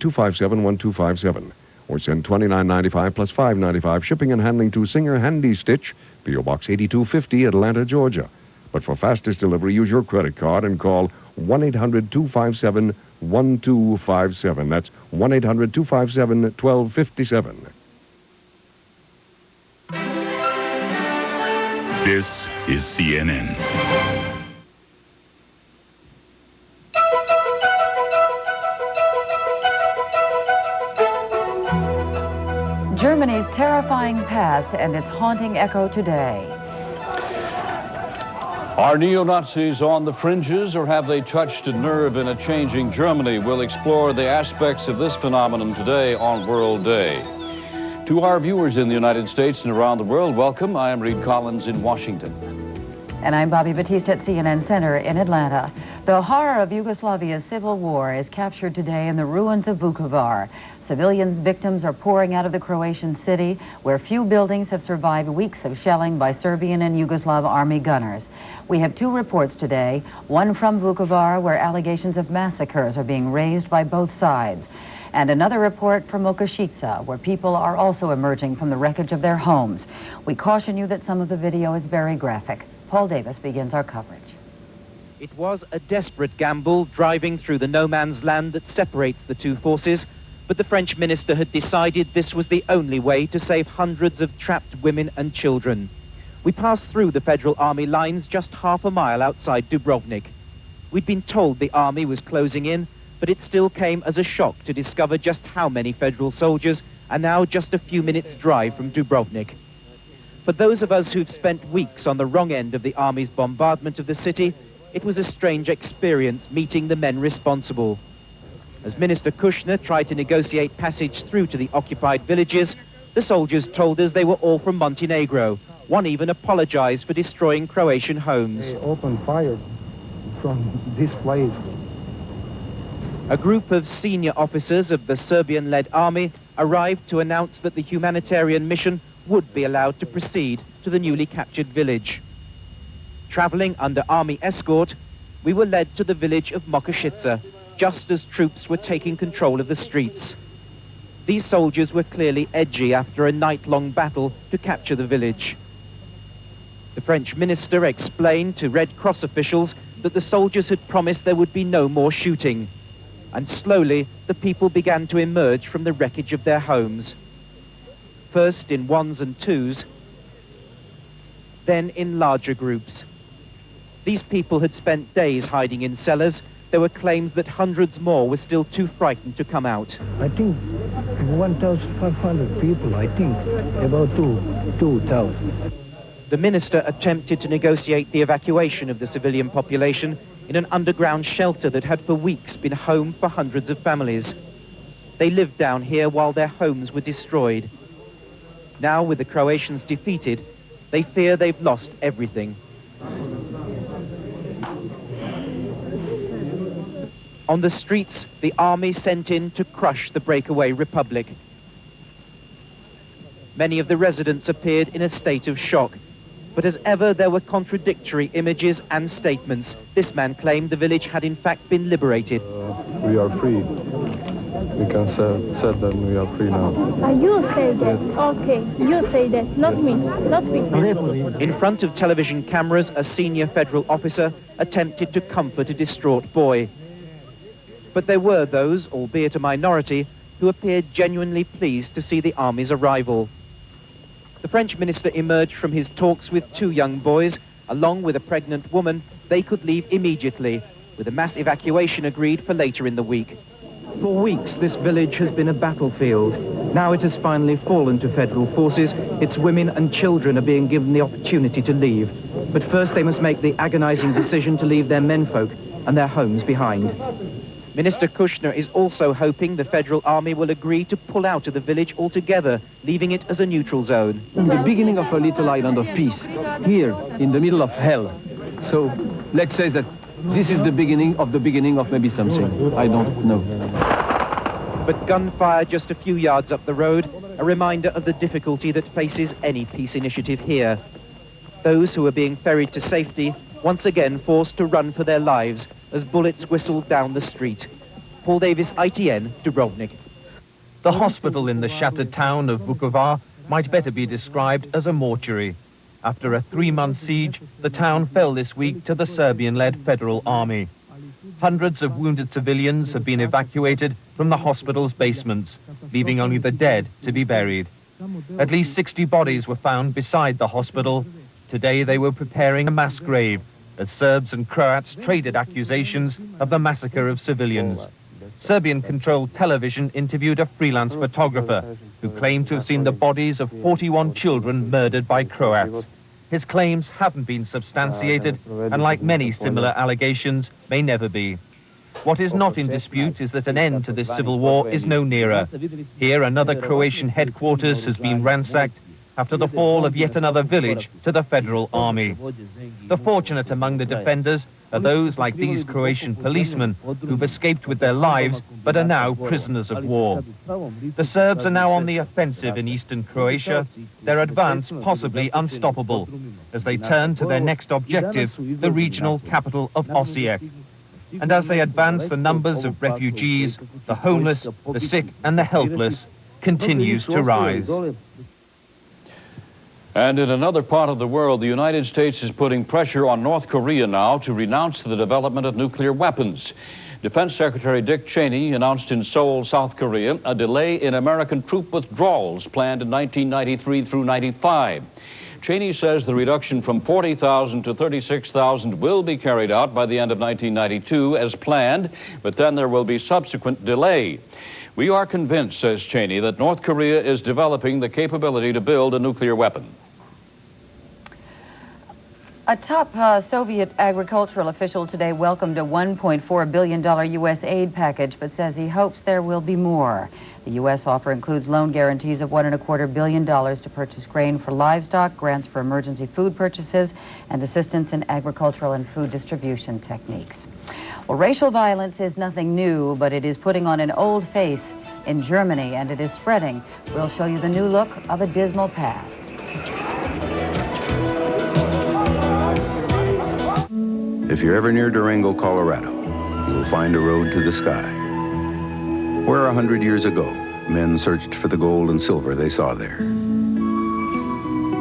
1-800-257-1257. Or send $29.95 plus $5.95 shipping and handling to Singer Handy Stitch, P.O. Box 8250, Atlanta, Georgia. But for fastest delivery, use your credit card and call 1-800-257-1257. That's 1-800-257-1257. This is CNN. Germany's terrifying past and its haunting echo today. Are neo-Nazis on the fringes, or have they touched a nerve in a changing Germany? We'll explore the aspects of this phenomenon today on World Day. To our viewers in the United States and around the world, welcome. I am Reid Collins in Washington. And I'm Bobbie Battista at CNN Center in Atlanta. The horror of Yugoslavia's civil war is captured today in the ruins of Vukovar. Civilian victims are pouring out of the Croatian city, where few buildings have survived weeks of shelling by Serbian and Yugoslav army gunners. We have two reports today, one from Vukovar, where allegations of massacres are being raised by both sides, and another report from Okashica, where people are also emerging from the wreckage of their homes. We caution you that some of the video is very graphic. Paul Davis begins our coverage. It was a desperate gamble driving through the no-man's land that separates the two forces, but the French minister had decided this was the only way to save hundreds of trapped women and children. We passed through the Federal Army lines just half a mile outside Dubrovnik. We'd been told the army was closing in, but it still came as a shock to discover just how many Federal soldiers are now just a few minutes' drive from Dubrovnik. For those of us who've spent weeks on the wrong end of the army's bombardment of the city, it was a strange experience meeting the men responsible. As Minister Kushner tried to negotiate passage through to the occupied villages, the soldiers told us they were all from Montenegro. One even apologized for destroying Croatian homes. They opened fire from this place. A group of senior officers of the Serbian-led army arrived to announce that the humanitarian mission would be allowed to proceed to the newly captured village. Traveling under army escort, we were led to the village of Mokoshica, just as troops were taking control of the streets. These soldiers were clearly edgy after a night-long battle to capture the village. The French minister explained to Red Cross officials that the soldiers had promised there would be no more shooting. And slowly, the people began to emerge from the wreckage of their homes. First in ones and twos, then in larger groups. These people had spent days hiding in cellars. There were claims that hundreds more were still too frightened to come out. I think 1,500 people, I think, about 2,000. The minister attempted to negotiate the evacuation of the civilian population in an underground shelter that had for weeks been home for hundreds of families. They lived down here while their homes were destroyed. Now, with the Croatians defeated, they fear they've lost everything. On the streets, the army sent in to crush the breakaway republic. Many of the residents appeared in a state of shock. But as ever, there were contradictory images and statements. This man claimed the village had in fact been liberated. We are free. We can say that we are free now. You say that. Okay, you say that. Not me. Not me. In front of television cameras, a senior federal officer attempted to comfort a distraught boy. But there were those, albeit a minority, who appeared genuinely pleased to see the army's arrival. The French minister emerged from his talks with two young boys. Along with a pregnant woman, they could leave immediately, with a mass evacuation agreed for later in the week. For weeks, this village has been a battlefield. Now it has finally fallen to federal forces. Its women and children are being given the opportunity to leave. But first they must make the agonizing decision to leave their menfolk and their homes behind. Minister Kushner is also hoping the federal army will agree to pull out of the village altogether, leaving it as a neutral zone. The beginning of a little island of peace, here in the middle of hell. So let's say that this is the beginning of maybe something. I don't know. But gunfire just a few yards up the road, a reminder of the difficulty that faces any peace initiative here. Those who are being ferried to safety, once again forced to run for their lives as bullets whistled down the street. Paul Davis, ITN, Dubrovnik. The hospital in the shattered town of Vukovar might better be described as a mortuary. After a 3-month siege, the town fell this week to the Serbian-led federal army. Hundreds of wounded civilians have been evacuated from the hospital's basements, leaving only the dead to be buried. At least 60 bodies were found beside the hospital. Today they were preparing a mass grave as Serbs and Croats traded accusations of the massacre of civilians. Serbian-controlled television interviewed a freelance photographer who claimed to have seen the bodies of 41 children murdered by Croats. His claims haven't been substantiated and, like many similar allegations, may never be. What is not in dispute is that an end to this civil war is no nearer. Here, another Croatian headquarters has been ransacked after the fall of yet another village to the federal army. The fortunate among the defenders are those like these Croatian policemen who've escaped with their lives but are now prisoners of war. The Serbs are now on the offensive in eastern Croatia, their advance possibly unstoppable, as they turn to their next objective, the regional capital of Osijek. And as they advance, the numbers of refugees, the homeless, the sick and the helpless continues to rise. And in another part of the world, the United States is putting pressure on North Korea now to renounce the development of nuclear weapons. Defense Secretary Dick Cheney announced in Seoul, South Korea, a delay in American troop withdrawals planned in 1993 through 95. Cheney says the reduction from 40,000 to 36,000 will be carried out by the end of 1992 as planned, but then there will be subsequent delay. We are convinced, says Cheney, that North Korea is developing the capability to build a nuclear weapon. A top Soviet agricultural official today welcomed a $1.4 billion U.S. aid package, but says he hopes there will be more. The U.S. offer includes loan guarantees of $1.25 billion to purchase grain for livestock, grants for emergency food purchases, and assistance in agricultural and food distribution techniques. Well, racial violence is nothing new, but it is putting on an old face in Germany, and it is spreading. We'll show you the new look of a dismal past. If you're ever near Durango, Colorado, you will find a road to the sky. Where 100 years ago, men searched for the gold and silver they saw there.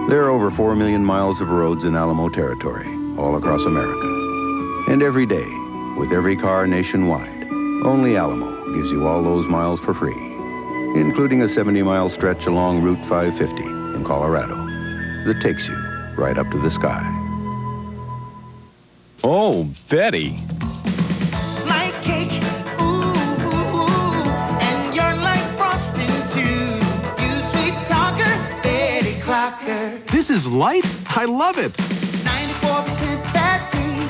There are over 4 million miles of roads in Alamo territory, all across America. And every day, with every car nationwide, only Alamo gives you all those miles for free, including a 70-mile stretch along Route 550 in Colorado that takes you right up to the sky. Oh, Betty. Like cake, ooh, and you're like frosting too. You sweet talker, Betty Crocker. This is light? I love it. 94% fat free.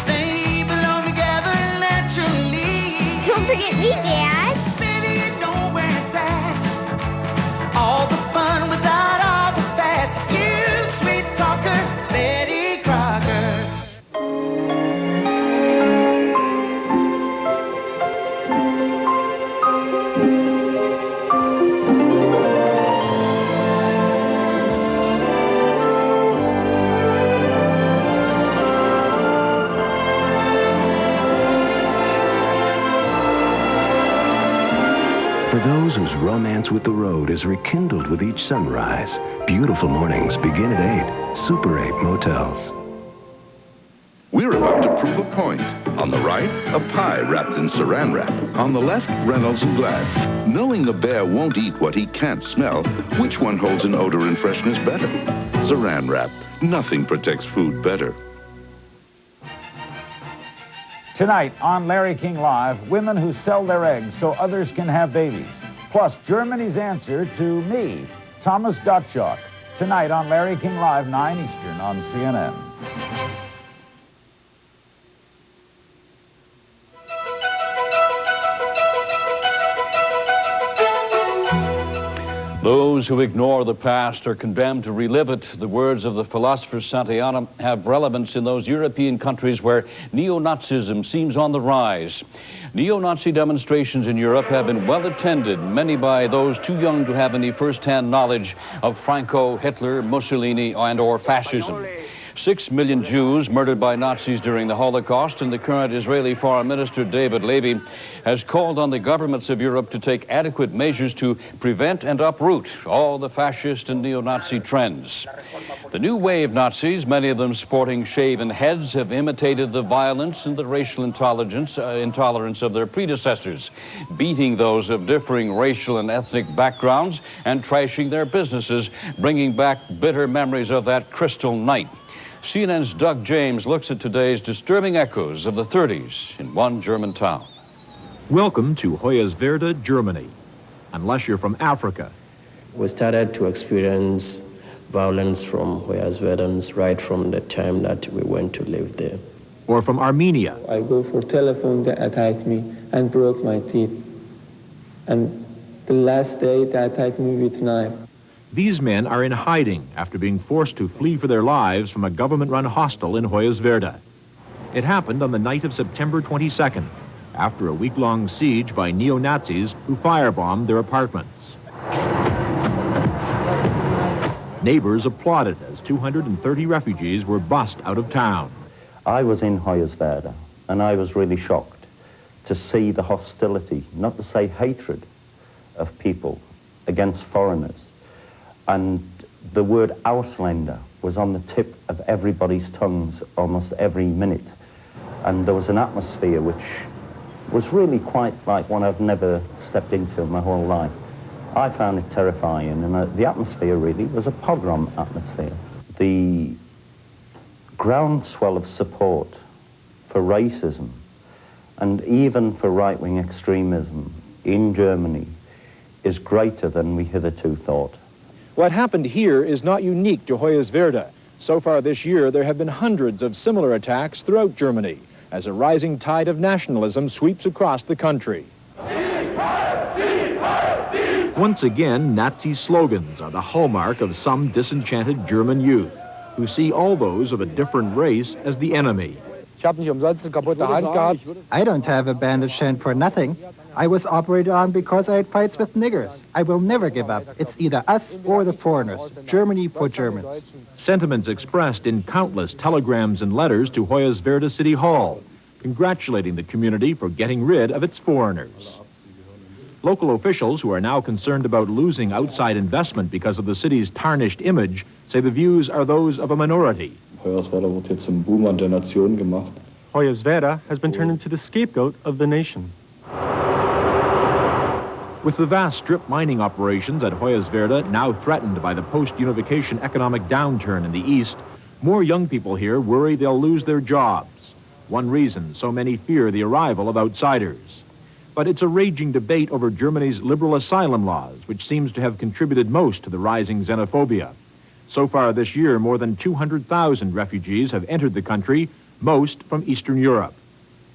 They belong together naturally. Don't forget me, Dad. Baby, you know where it's at. All the fun without all the fat. You sweet talker, Betty Crocker. For those whose romance with the road is rekindled with each sunrise, beautiful mornings begin at 8. Super 8 Motels. We're about to prove a point. On the right, a pie wrapped in saran wrap. On the left, Reynolds and Glad. Knowing a bear won't eat what he can't smell, which one holds an odor and freshness better? Saran wrap. Nothing protects food better. Tonight on Larry King Live, women who sell their eggs so others can have babies. Plus, Germany's answer to me, Thomas Gottschalk. Tonight on Larry King Live, 9 Eastern on CNN. Those who ignore the past are condemned to relive it. The words of the philosopher Santayana have relevance in those European countries where neo-Nazism seems on the rise. Neo-Nazi demonstrations in Europe have been well attended, many by those too young to have any first-hand knowledge of Franco, Hitler, Mussolini, and/or fascism. 6 million Jews murdered by Nazis during the Holocaust, and the current Israeli Foreign Minister David Rieff has called on the governments of Europe to take adequate measures to prevent and uproot all the fascist and neo-Nazi trends. The new wave Nazis, many of them sporting shaven heads, have imitated the violence and the racial intolerance of their predecessors, beating those of differing racial and ethnic backgrounds and trashing their businesses, bringing back bitter memories of that crystal night. CNN's Doug James looks at today's disturbing echoes of the 30s in one German town. Welcome to Hoyerswerda, Germany. Unless you're from Africa. We started to experience violence from Hoyerswerda right from the time that we went to live there. Or from Armenia. I go for telephone, they attacked me and broke my teeth. And the last day they attacked me with knife. These men are in hiding after being forced to flee for their lives from a government-run hostel in Hoyerswerda. It happened on the night of September 22nd, after a week-long siege by neo-Nazis who firebombed their apartments. Neighbors applauded as 230 refugees were bussed out of town. I was in Hoyerswerda, and I was really shocked to see the hostility, not to say hatred, of people against foreigners. And the word Ausländer was on the tip of everybody's tongues almost every minute. And there was an atmosphere which was really quite like one I've never stepped into in my whole life. I found it terrifying, and the atmosphere really was a pogrom atmosphere. The groundswell of support for racism and even for right-wing extremism in Germany is greater than we hitherto thought. What happened here is not unique to Hoyerswerda. So far this year, there have been hundreds of similar attacks throughout Germany as a rising tide of nationalism sweeps across the country. Once again, Nazi slogans are the hallmark of some disenchanted German youth who see all those of a different race as the enemy. I don't have a bandaged hand for nothing. I was operated on because I had fights with niggers. I will never give up. It's either us or the foreigners. Germany for Germans. Sentiments expressed in countless telegrams and letters to Hoyerswerda City Hall, congratulating the community for getting rid of its foreigners. Local officials, who are now concerned about losing outside investment because of the city's tarnished image, say the views are those of a minority. Hoyerswerda has been turned into the scapegoat of the nation. With the vast strip mining operations at Hoyerswerda now threatened by the post-unification economic downturn in the east, more young people here worry they'll lose their jobs. One reason so many fear the arrival of outsiders. But it's a raging debate over Germany's liberal asylum laws, which seems to have contributed most to the rising xenophobia. So far this year, more than 200,000 refugees have entered the country, most from Eastern Europe.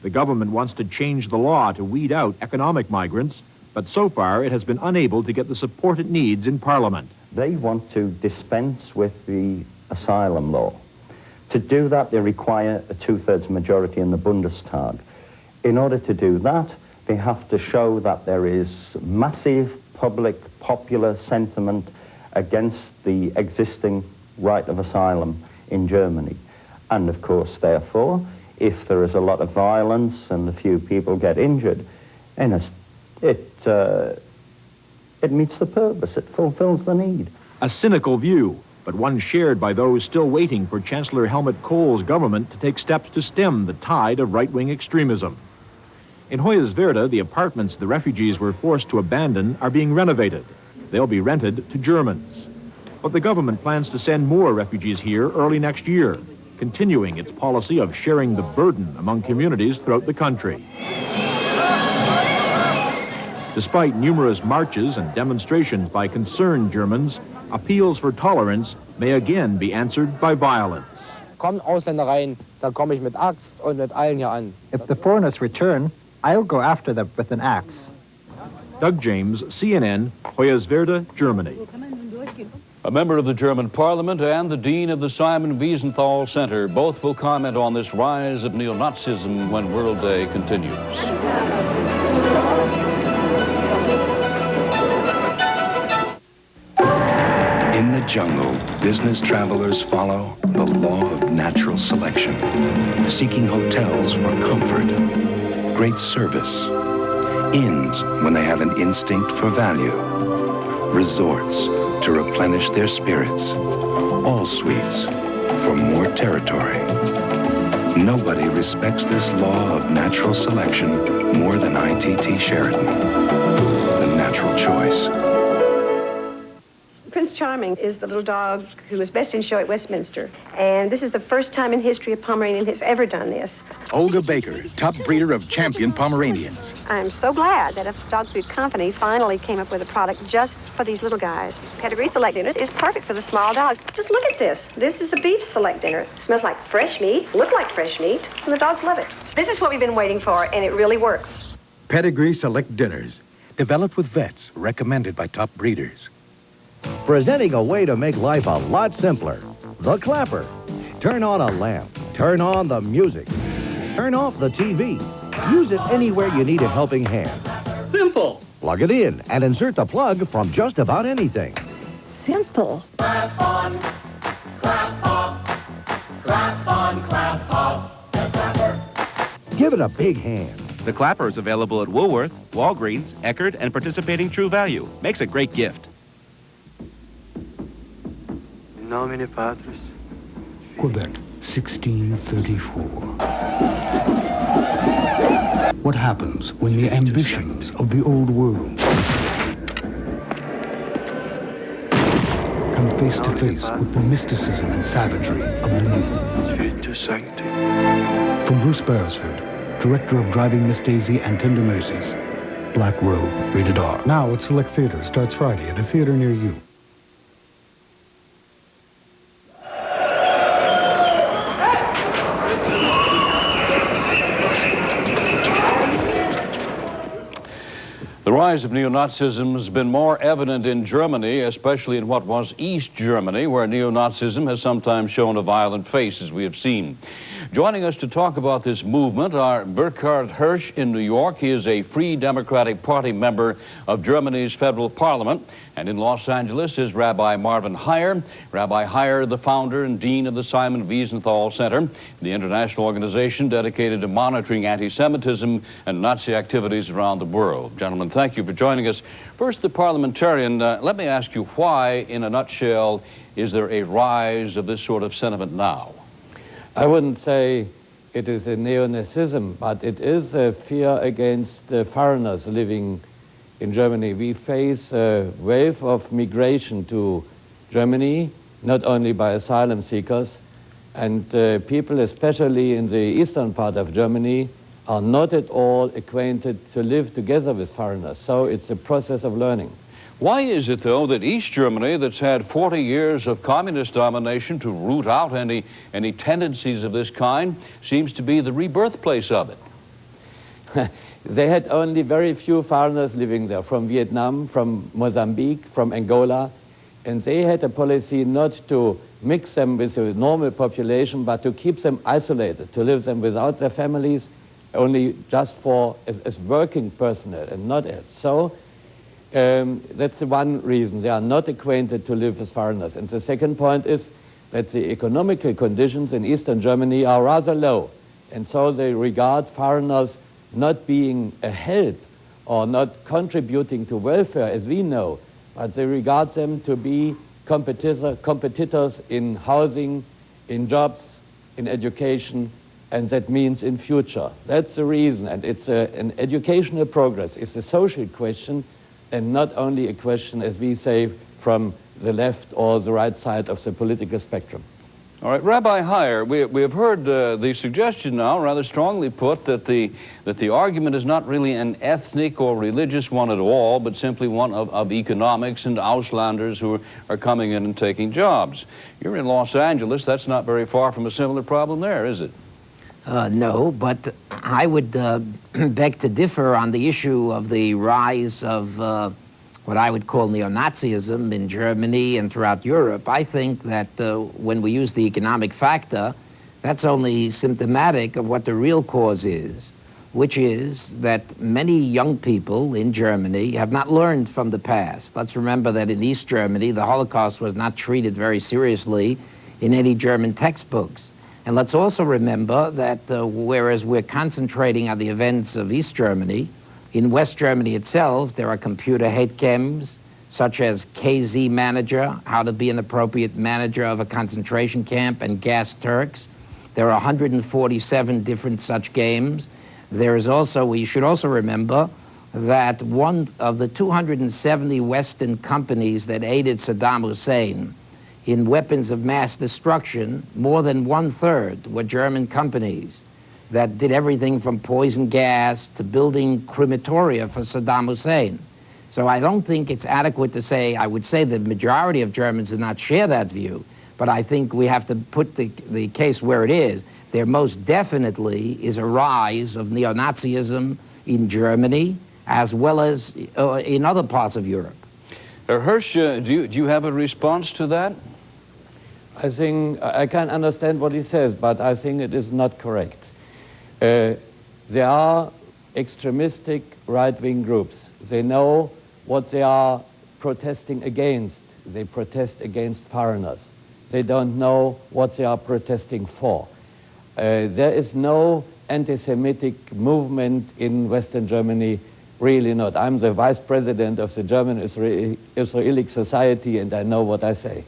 The government wants to change the law to weed out economic migrants, but so far it has been unable to get the support it needs in Parliament. They want to dispense with the asylum law. To do that, they require a two-thirds majority in the Bundestag. In order to do that, they have to show that there is massive public, popular sentiment against the existing right of asylum in Germany. And of course, therefore, if there is a lot of violence and a few people get injured, and it meets the purpose, it fulfills the need. A cynical view, but one shared by those still waiting for Chancellor Helmut Kohl's government to take steps to stem the tide of right-wing extremism. In Hoyerswerda, the apartments the refugees were forced to abandon are being renovated. They'll be rented to Germans. But the government plans to send more refugees here early next year, continuing its policy of sharing the burden among communities throughout the country. Despite numerous marches and demonstrations by concerned Germans, appeals for tolerance may again be answered by violence. If the foreigners return, I'll go after them with an axe. Doug James, CNN, Hoyerswerda, Germany. A member of the German Parliament and the Dean of the Simon Wiesenthal Center both will comment on this rise of neo-Nazism when World Day continues. In the jungle, business travelers follow the law of natural selection, seeking hotels for comfort, great service, inns when they have an instinct for value, resorts to replenish their spirits, all suites for more territory. Nobody respects this law of natural selection more than ITT Sheraton, the natural choice. Prince Charming is the little dog who was best in show at Westminster. And this is the first time in history a Pomeranian has ever done this. Olga Baker, top breeder of champion Pomeranians. I'm so glad that a dog food company finally came up with a product just for these little guys. Pedigree Select Dinners is perfect for the small dogs. Just look at this. This is the beef select dinner. It smells like fresh meat, looks like fresh meat, and the dogs love it. This is what we've been waiting for, and it really works. Pedigree Select Dinners, developed with vets, recommended by top breeders. Presenting a way to make life a lot simpler. The Clapper. Turn on a lamp. Turn on the music. Turn off the TV. Use it anywhere you need a helping hand. Simple. Plug it in and insert the plug from just about anything. Simple. Clap on, clap off, clap on, clap off, the Clapper. Give it a big hand. The Clapper is available at Woolworth, Walgreens, Eckerd, and participating True Value. Makes a great gift. In nomine Patris. Quebec, 1634. What happens when the ambitions of the old world come face to face with the mysticism and savagery of the new? Spiritus Sancti. From Bruce Beresford, director of Driving Miss Daisy and Tender Mercies, Black Robe, rated R. Now at Select Theater, starts Friday at a theater near you. The rise of neo-Nazism has been more evident in Germany, especially in what was East Germany, where neo-Nazism has sometimes shown a violent face, as we have seen. Joining us to talk about this movement are Burkard Hirsch in New York. He is a Free Democratic Party member of Germany's federal parliament. And in Los Angeles is Rabbi Marvin Hier. Rabbi Hier, the founder and dean of the Simon Wiesenthal Center, the international organization dedicated to monitoring anti-Semitism and Nazi activities around the world. Gentlemen, thank you for joining us. First, the parliamentarian, let me ask you, why, in a nutshell, is there a rise of this sort of sentiment now? I wouldn't say it is a neo-Nazism, but it is a fear against foreigners living in Germany. We face a wave of migration to Germany, not only by asylum seekers, and people, especially in the eastern part of Germany, are not at all acquainted to live together with foreigners. So it's a process of learning. Why is it, though, that East Germany, that's had 40 years of communist domination to root out any tendencies of this kind, seems to be the rebirth place of it? They had only very few foreigners living there, from Vietnam, from Mozambique, from Angola, and they had a policy not to mix them with the normal population, but to keep them isolated, to live them without their families, only just as working personnel and not as. So that's the one reason. They are not acquainted to live as foreigners. And the second point is that the economical conditions in Eastern Germany are rather low, and so they regard foreigners not being a help or not contributing to welfare as we know, but they regard them to be competitors in housing, in jobs, in education, and that means in future. That's the reason, and it's an educational progress. It's a social question and not only a question, as we say, from the left or the right side of the political spectrum. All right, Rabbi Hier, we have heard the suggestion now, rather strongly put, that the argument is not really an ethnic or religious one at all, but simply one of economics and Auslanders who are coming in and taking jobs. You're in Los Angeles. That's not very far from a similar problem there, is it? No, but I would beg to differ on the issue of the rise of what I would call neo-Nazism in Germany and throughout Europe. I think that when we use the economic factor, that's only symptomatic of what the real cause is. which is that many young people in Germany have not learned from the past. Let's remember that in East Germany, the Holocaust was not treated very seriously in any German textbooks. And let's also remember that whereas we're concentrating on the events of East Germany, in West Germany itself, there are computer hate games, such as KZ Manager, how to be an appropriate manager of a concentration camp, and Gas Turks. There are 147 different such games. There is also, we should also remember that one of the 270 Western companies that aided Saddam Hussein in weapons of mass destruction, more than 1/3 were German companies that did everything from poison gas to building crematoria for Saddam Hussein. So I don't think it's adequate to say, I would say the majority of Germans do not share that view, but I think we have to put the case where it is. There most definitely is a rise of neo-Nazism in Germany as well as in other parts of Europe. Hirsch, do you have a response to that? I think I can understand what he says, but I think it is not correct. There are extremistic right-wing groups. They know what they are protesting against. They protest against foreigners. They don't know what they are protesting for. There is no anti-Semitic movement in Western Germany, really not. I'm the vice president of the German Israeli Society, and I know what I say.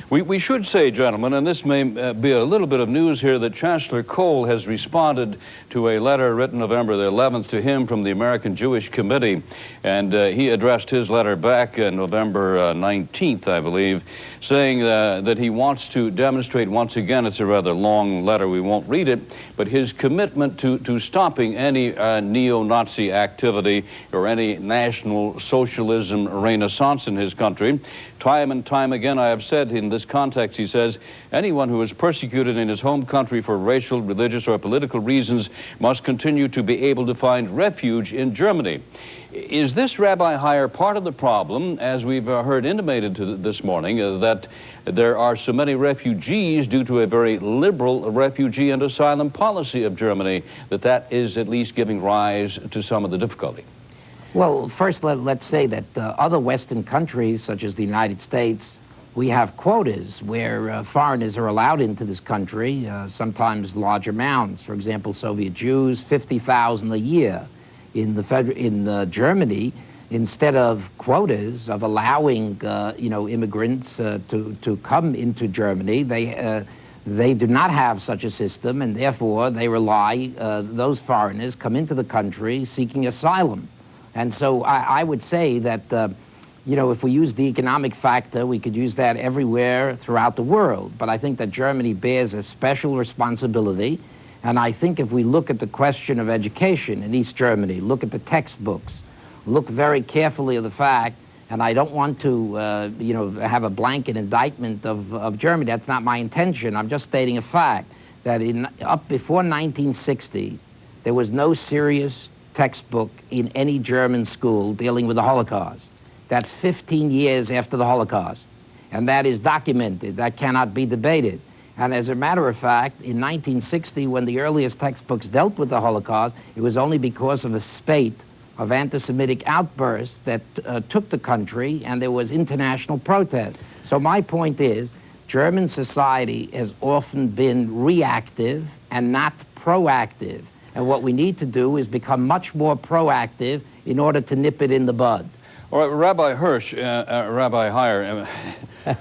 We should say, gentlemen, and this may be a little bit of news here, that Chancellor Kohl has responded to a letter written November the 11th to him from the American Jewish Committee, and he addressed his letter back November 19th, I believe, saying that he wants to demonstrate once again, it's a rather long letter, we won't read it, but his commitment to stopping any neo-Nazi activity or any National Socialism renaissance in his country. Time and time again, I have said in this context, he says, anyone who is persecuted in his home country for racial, religious, or political reasons must continue to be able to find refuge in Germany. Is this, Rabbi Hier, part of the problem, as we've heard intimated this morning, that there are so many refugees due to a very liberal refugee and asylum policy of Germany, that is at least giving rise to some of the difficulty? Well, first, let's say that other Western countries, such as the United States, we have quotas where foreigners are allowed into this country, sometimes large amounts. For example, Soviet Jews, 50,000 a year. In Germany, instead of quotas of allowing immigrants to come into Germany, they do not have such a system, and therefore they rely, those foreigners come into the country seeking asylum. And so I would say that, if we use the economic factor, we could use that everywhere throughout the world. But I think that Germany bears a special responsibility. And I think if we look at the question of education in East Germany, look at the textbooks, look very carefully at the fact, and I don't want to, have a blanket indictment of Germany. That's not my intention. I'm just stating a fact that up before 1960, there was no serious textbook in any German school dealing with the Holocaust. That's 15 years after the Holocaust. And that is documented. That cannot be debated. And as a matter of fact, in 1960, when the earliest textbooks dealt with the Holocaust, it was only because of a spate of anti-Semitic outbursts that took the country, and there was international protest. So my point is, German society has often been reactive and not proactive. And what we need to do is become much more proactive in order to nip it in the bud. All right, Rabbi Hirsch, Rabbi Hier,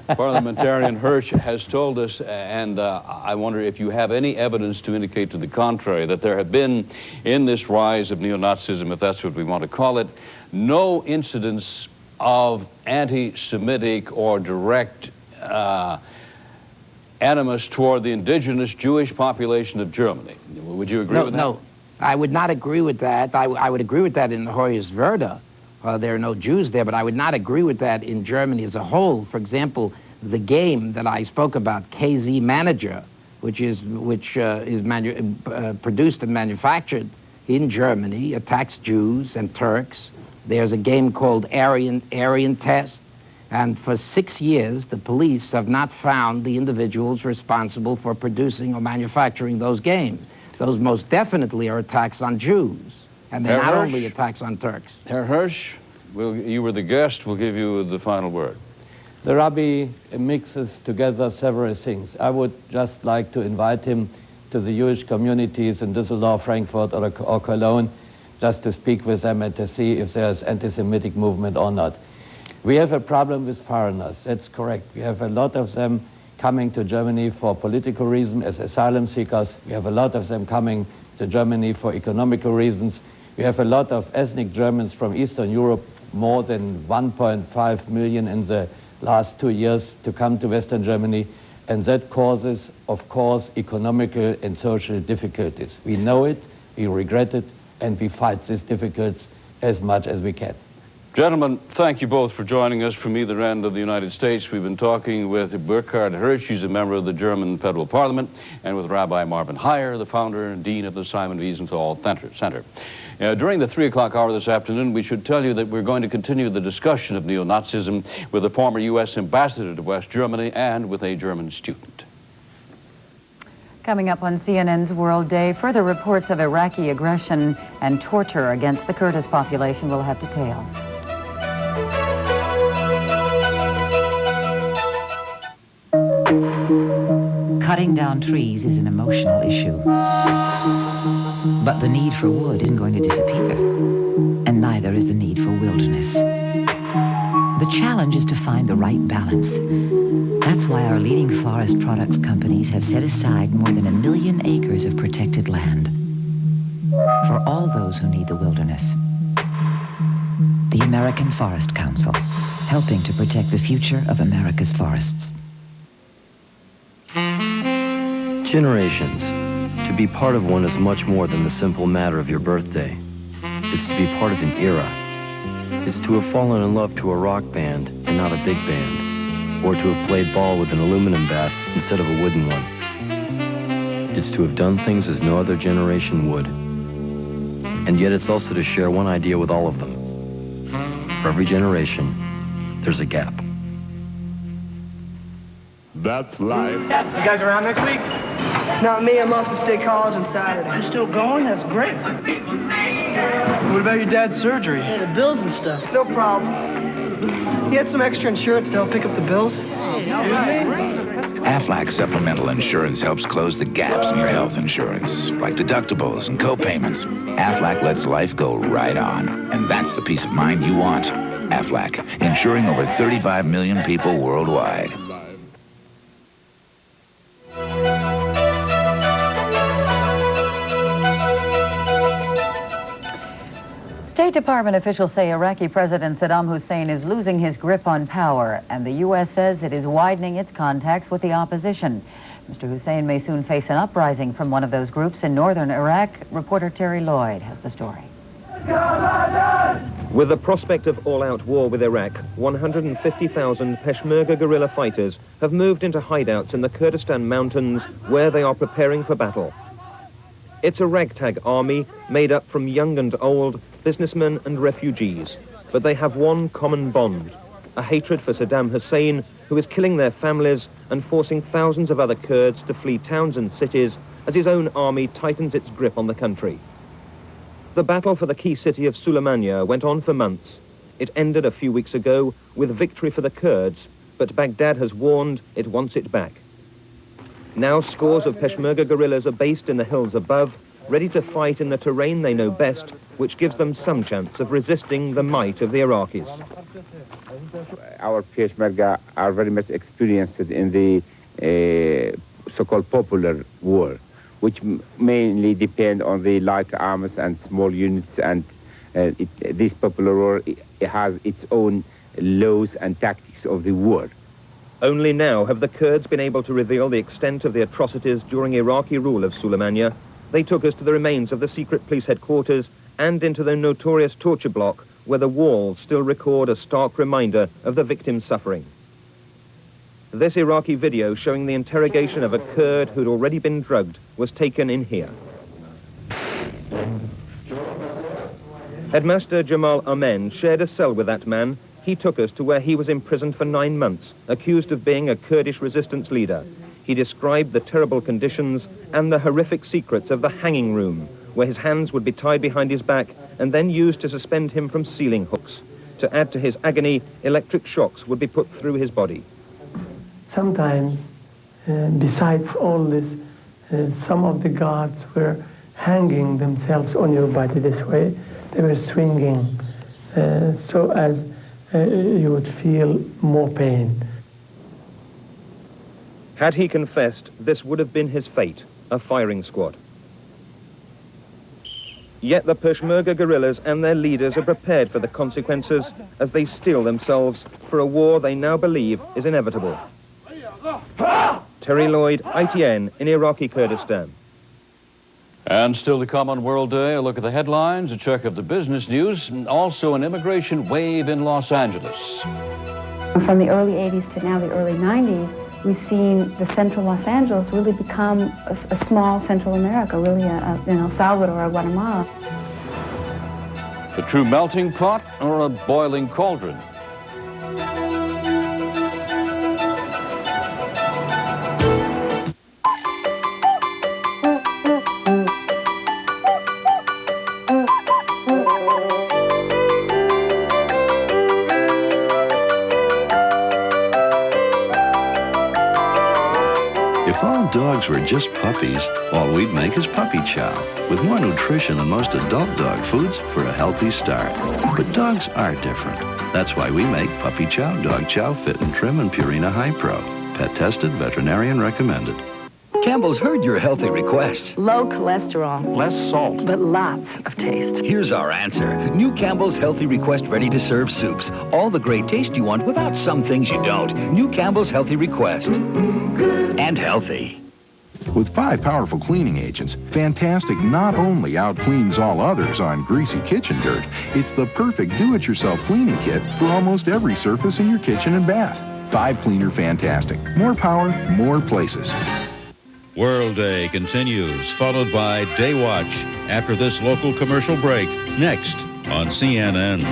parliamentarian Hirsch has told us, and I wonder if you have any evidence to indicate to the contrary, that there have been, in this rise of neo-Nazism, if that's what we want to call it, no incidents of anti-Semitic or direct animus toward the indigenous Jewish population of Germany. Would you agree with that? No, I would not agree with that. I would agree with that in Hoyerswerda. There are no Jews there, but I would not agree with that in Germany as a whole. For example, the game that I spoke about, KZ Manager, which is produced and manufactured in Germany, attacks Jews and Turks. There's a game called Aryan Test. And for 6 years, the police have not found the individuals responsible for producing or manufacturing those games. Those most definitely are attacks on Jews. And they're Herr not Hirsch? only attacks on Turks. Herr Hirsch, you were the guest. We'll give you the final word. The Rabbi mixes together several things. I would just like to invite him to the Jewish communities in Düsseldorf, Frankfurt, or Cologne, just to speak with them and to see if there's anti-Semitic movement or not. We have a problem with foreigners, that's correct. We have a lot of them coming to Germany for political reasons as asylum seekers. We have a lot of them coming to Germany for economical reasons. We have a lot of ethnic Germans from Eastern Europe, more than 1.5 million in the last 2 years to come to Western Germany, and that causes, of course, economical and social difficulties. We know it, we regret it, and we fight these difficulties as much as we can. Gentlemen, thank you both for joining us from either end of the United States. We've been talking with Burkard Hirsch, he's a member of the German Federal Parliament, and with Rabbi Marvin Hier, the founder and dean of the Simon Wiesenthal Center. During the 3 o'clock hour this afternoon, we should tell you that we're going to continue the discussion of neo-Nazism with a former U.S. ambassador to West Germany and with a German student. Coming up on CNN's World Day, further reports of Iraqi aggression and torture against the Kurdish population. Will have details. Cutting down trees is an emotional issue. But the need for wood isn't going to disappear. And neither is the need for wilderness. The challenge is to find the right balance. That's why our leading forest products companies have set aside more than 1 million acres of protected land for all those who need the wilderness. The American Forest Council, helping to protect the future of America's forests. Generations. To be part of one is much more than the simple matter of your birthday. It's to be part of an era. It's to have fallen in love to a rock band and not a big band, or to have played ball with an aluminum bat instead of a wooden one. It's to have done things as no other generation would. And yet it's also to share one idea with all of them. For every generation, there's a gap. That's life. You guys around next week? Not me, I'm off to State College on Saturday. You're still going? That's great. What about your dad's surgery? Yeah, the bills and stuff. No problem. He had some extra insurance to help pick up the bills. Aflac Supplemental Insurance helps close the gaps in your health insurance, like deductibles and co-payments. Aflac lets life go right on, and that's the peace of mind you want. Aflac, insuring over 35 million people worldwide. State Department officials say Iraqi President Saddam Hussein is losing his grip on power, and the U.S. says it is widening its contacts with the opposition. Mr. Hussein may soon face an uprising from one of those groups in northern Iraq. Reporter Terry Lloyd has the story. With the prospect of all-out war with Iraq, 150,000 Peshmerga guerrilla fighters have moved into hideouts in the Kurdistan mountains where they are preparing for battle. It's a ragtag army made up from young and old, businessmen and refugees, but they have one common bond, a hatred for Saddam Hussein, who is killing their families and forcing thousands of other Kurds to flee towns and cities as his own army tightens its grip on the country. The battle for the key city of Suleimania went on for months. It ended a few weeks ago with victory for the Kurds, but Baghdad has warned it wants it back. Now scores of Peshmerga guerrillas are based in the hills above, ready to fight in the terrain they know best, which gives them some chance of resisting the might of the Iraqis. Our Peshmerga are very much experienced in the so-called popular war, which mainly depend on the light arms and small units, and this popular war has its own laws and tactics of the war. Only now have the Kurds been able to reveal the extent of the atrocities during Iraqi rule of Suleimania. They took us to the remains of the secret police headquarters and into the notorious torture block where the walls still record a stark reminder of the victims' suffering. This Iraqi video showing the interrogation of a Kurd who'd already been drugged was taken in here. Headmaster Jamal Amen shared a cell with that man. He took us to where he was imprisoned for 9 months, accused of being a Kurdish resistance leader. he described the terrible conditions and the horrific secrets of the hanging room, where his hands would be tied behind his back and then used to suspend him from ceiling hooks. To add to his agony, electric shocks would be put through his body. Sometimes, besides all this, some of the guards were hanging themselves on your body this way. They were swinging so as you would feel more pain. Had he confessed, this would have been his fate, a firing squad. Yet the Peshmerga guerrillas and their leaders are prepared for the consequences as they steel themselves for a war they now believe is inevitable. Terry Lloyd, ITN, in Iraqi Kurdistan. And still to come on World Day, a look at the headlines, a check of the business news, and also an immigration wave in Los Angeles. From the early 80s to now the early 90s, we've seen the central Los Angeles really become a small Central America, really in El Salvador or Guatemala. The true melting pot or a boiling cauldron? If all dogs were just puppies, all we'd make is puppy chow, with more nutrition than most adult dog foods for a healthy start. But dogs are different. That's why we make puppy chow, dog chow, fit and trim, and Purina High Pro. Pet tested, veterinarian recommended. Campbell's heard your healthy request. Low cholesterol. Less salt. But lots of taste. Here's our answer. New Campbell's Healthy Request ready-to-serve soups. All the great taste you want without some things you don't. New Campbell's Healthy Request. And healthy. With 5 powerful cleaning agents, Fantastic not only outcleans all others on greasy kitchen dirt, it's the perfect do-it-yourself cleaning kit for almost every surface in your kitchen and bath. 5 Cleaner Fantastic. More power, more places. World Day continues, followed by Day Watch after this local commercial break, next on CNN.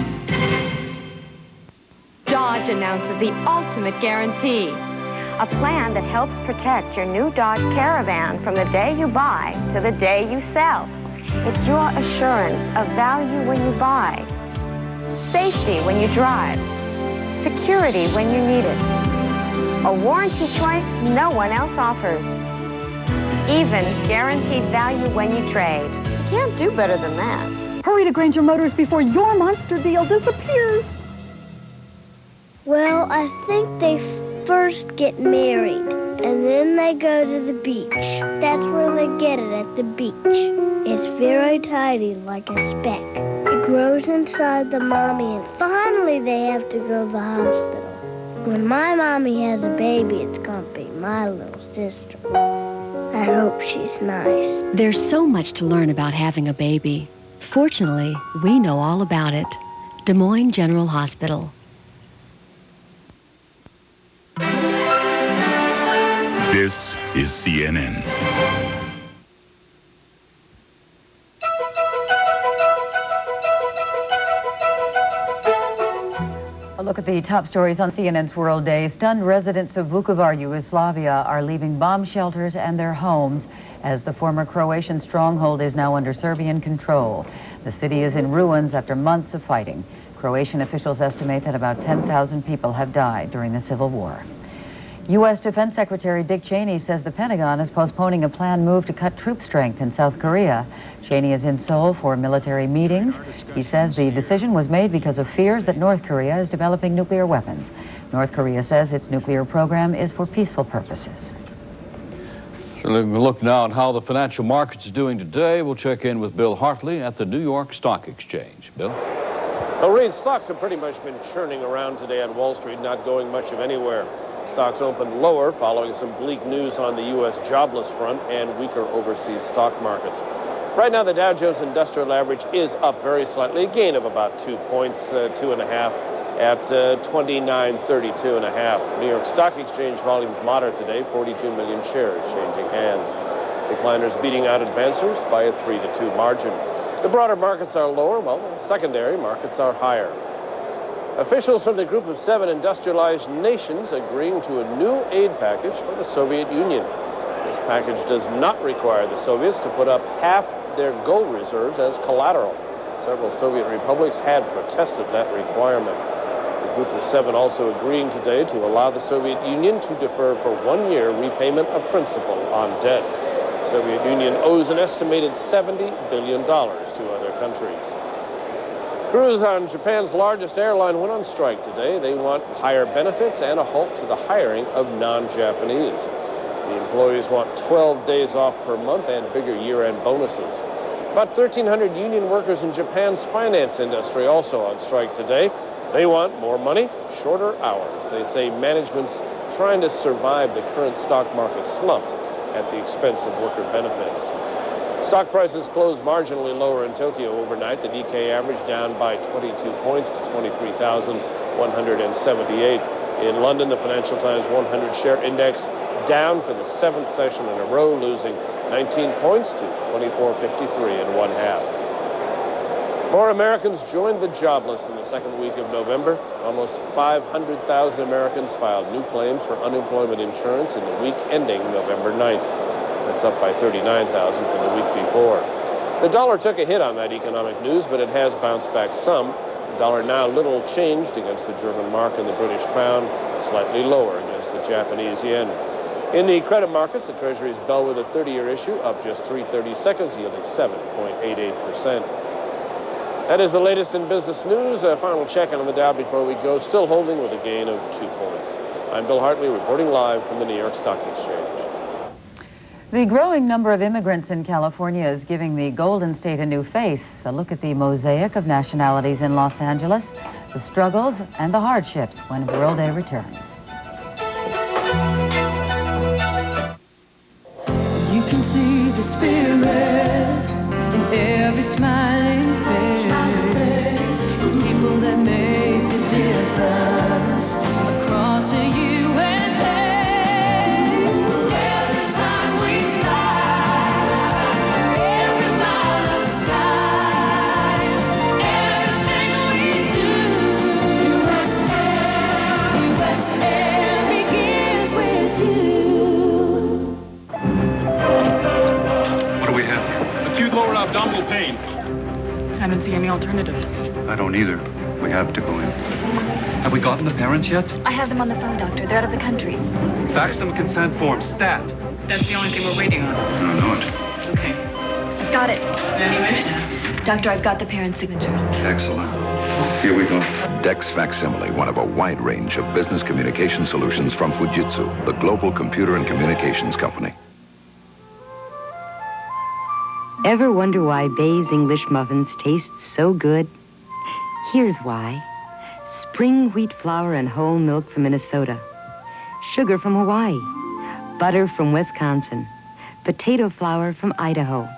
Dodge announces the ultimate guarantee. A plan that helps protect your new Dodge Caravan from the day you buy to the day you sell. It's your assurance of value when you buy, safety when you drive, security when you need it. A warranty choice no one else offers. Even guaranteed value when you trade. You can't do better than that. Hurry to Granger Motors before your monster deal disappears. Well, I think they first get married, and then they go to the beach. That's where they get it, at the beach. It's very tidy, like a speck. It grows inside the mommy, and finally they have to go to the hospital. When my mommy has a baby, it's gonna be my little sister. I hope she's nice. There's so much to learn about having a baby. Fortunately, we know all about it. Des Moines General Hospital. This is CNN. A look at the top stories on CNN's World Day. Stunned residents of Vukovar, Yugoslavia are leaving bomb shelters and their homes as the former Croatian stronghold is now under Serbian control. The city is in ruins after months of fighting. Croatian officials estimate that about 10,000 people have died during the civil war. U.S. Defense Secretary Dick Cheney says the Pentagon is postponing a planned move to cut troop strength in South Korea. Cheney is in Seoul for military meetings. He says the decision was made because of fears that North Korea is developing nuclear weapons. North Korea says its nuclear program is for peaceful purposes. So we'll look now at how the financial markets are doing today. We'll check in with Bill Hartley at the New York Stock Exchange. Bill? Well, Reid, stocks have pretty much been churning around today on Wall Street, not going much of anywhere. Stocks opened lower following some bleak news on the U.S. jobless front and weaker overseas stock markets. Right now, the Dow Jones Industrial Average is up very slightly, a gain of about 2 points, 2.5 at 2932.5. New York Stock Exchange volumes moderate today, 42 million shares changing hands. Decliners beating out advancers by a 3-2 margin. The broader markets are lower, while the secondary markets are higher. Officials from the Group of 7 industrialized nations agreeing to a new aid package for the Soviet Union. This package does not require the Soviets to put up half their gold reserves as collateral. Several Soviet republics had protested that requirement. The Group of 7 also agreeing today to allow the Soviet Union to defer for 1 year repayment of principal on debt. The Soviet Union owes an estimated $70 billion to other countries. Crews on Japan's largest airline went on strike today. They want higher benefits and a halt to the hiring of non-Japanese. The employees want 12 days off per month and bigger year-end bonuses. About 1,300 union workers in Japan's finance industry also on strike today. They want more money, shorter hours. They say management's trying to survive the current stock market slump at the expense of worker benefits. Stock prices closed marginally lower in Tokyo overnight. The Nikkei averaged down by 22 points to 23,178. In London, the Financial Times 100 share index down for the 7th session in a row, losing 19 points to 2453 1/2. More Americans joined the jobless in the second week of November. Almost 500,000 Americans filed new claims for unemployment insurance in the week ending November 9th. That's up by 39,000 from the week before. The dollar took a hit on that economic news, but it has bounced back some. The dollar now little changed against the German mark and the British pound, slightly lower against the Japanese yen. In the credit markets, the Treasury's bellwether 30-year issue up just 3/32, yielding 7.88%. That is the latest in business news. A final check on the Dow before we go, still holding with a gain of 2 points. I'm Bill Hartley, reporting live from the New York Stock Exchange. The growing number of immigrants in California is giving the Golden State a new face. A look at the mosaic of nationalities in Los Angeles, the struggles and the hardships when World Day returns. You can see the spirit in every smiling face. It's people that make the difference across the USA. Every time we fly, every mile of sky, everything we do, USA begins with you. What do we have here? Acute lower abdominal pain. I don't see any alternative. I don't either. We have to go in. Have we gotten the parents yet? I have them on the phone, Doctor. They're out of the country. Fax them consent form, stat. That's the only thing we're waiting on. I know it. Okay. I've got it. Any minute now. Doctor, I've got the parents' signatures. Excellent. Here we go. Dex Facsimile, one of a wide range of business communication solutions from Fujitsu, the global computer and communications company. Ever wonder why Bay's English muffins taste so good? Here's why. Spring wheat flour and whole milk from Minnesota. Sugar from Hawaii. Butter from Wisconsin. Potato flour from Idaho.